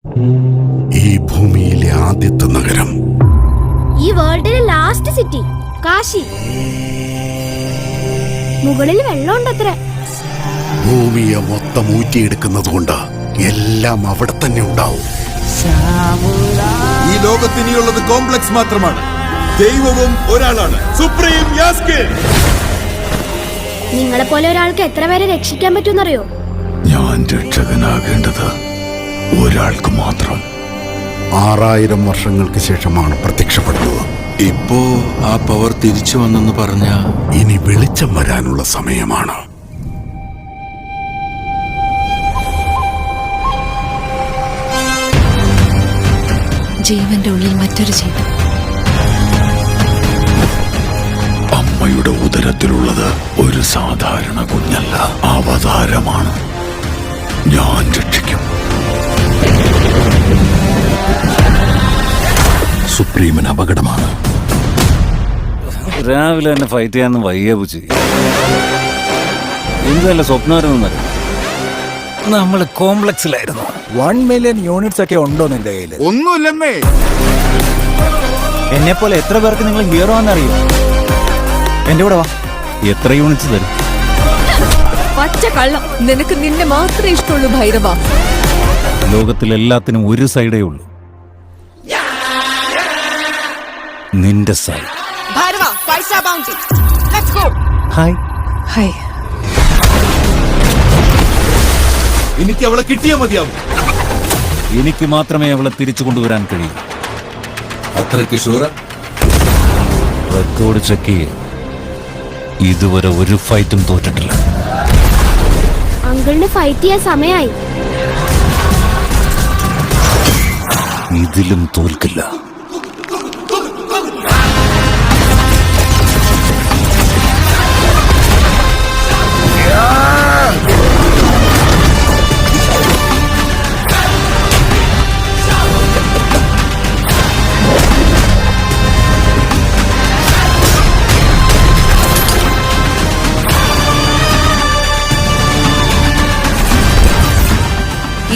ഈ ഭൂമിയിലെ ആദ്യത്തെ നഗരം, ഈ വേൾഡിലെ ലാസ്റ്റ് സിറ്റി കാശി. മുകളിൽ വെള്ളമുണ്ടത്രേ. ഭൂമിയെ മൊത്തം ഊറ്റിയെടുക്കുന്നത് കൊണ്ട് എല്ലാം അവിടെ തന്നെ ഉണ്ടാവും. ഈ ലോകത്തിനിയുള്ളത് കോംപ്ലക്സ് മാത്രമാണ്. ദൈവവും ഒരാളാണ്, സുപ്രീം യാസ്കിൻ. നിങ്ങളെ പോലെ ഒരാൾക്ക് എത്ര പേരെ രക്ഷിക്കാൻ പറ്റുമെന്നറിയോ? ഞാൻ രക്ഷകനാകേണ്ടത് ഒരാൾക്ക് മാത്രം. 6000 വർഷങ്ങൾക്ക് ശേഷമാണ് പ്രത്യക്ഷപ്പെടുന്നത്. ഇപ്പോ ആ പവർ തിരിച്ചു വന്നെന്ന് പറഞ്ഞ ഇനി വെളിച്ചം വരാനുള്ള സമയമാണ്. ജീവന്റെ ഉള്ളിൽ മറ്റൊരു ജീവൻ. അമ്മയുടെ ഉദരത്തിലുള്ളത് ഒരു സാധാരണ കുഞ്ഞല്ല, അവതാരമാണ്. ഞാൻ രക്ഷിക്കും. സുപ്രീമിന് അപകടമാണ്. രാവിലെ തന്നെ ഫൈറ്റ് ചെയ്യാന്ന് വയ്യ പൂച്ചി. എന്തല്ല സ്വപ്നമായിരുന്നു. നമ്മള് കോംപ്ലക്സിലായിരുന്നു. 1 മില്യൺ യൂണിറ്റ്സ് ഒക്കെ ഉണ്ടോ നിന്റെ കയ്യില്? ഒന്നുമില്ലെന്നേ. എന്നെ പോലെ എത്ര പേർക്ക് നിങ്ങൾ ഹീറോ ആണെന്നറിയോ? എന്റെ കൂടെ വാ. എത്ര യൂണിറ്റ്സ് തരും? പച്ച കള്ളം. നിനക്ക് നിന്നെ മാത്രമേ ഇഷ്ടമുള്ളൂ ഭൈരവ. ലോകത്തിൽ എല്ലാത്തിനും ഒരു സൈഡേ ഉള്ളൂ, നിന്റെ സൈഡ്. ഭൈരവ, പൈസ bounty. Let's go. Hi. Hi. എനിക്ക് അവളെ കിട്ടിയാ മതിയാവും. എനിക്ക് മാത്രമേ അവളെ തിരിച്ചു കൊണ്ടുവരാൻ കഴിയൂ. അത്രയ്ക്ക് ഷൂറ? റെക്കോർഡ് ചെക്ക് ചെയ്യേ. ഇതുവരെ ഒരു ഫൈറ്റും തോറ്റിട്ടില്ല. അങ്കിളിന് ഫൈറ്റ് ചെയ്യാൻ സമയായി. ഇതിലും തോൽക്കില്ല.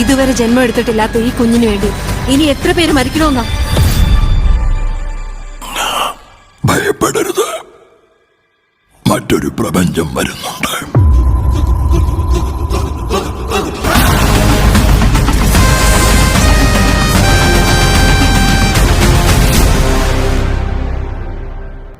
ഇതുവരെ ജന്മം എടുത്തിട്ടില്ലാത്ത ഈ കുഞ്ഞിന് വേണ്ടി ഇനി എത്ര പേര് മരിക്കണമെന്നാ? ഭയപ്പെടരുത്, മറ്റൊരു പ്രപഞ്ചം വരുന്നുണ്ട്.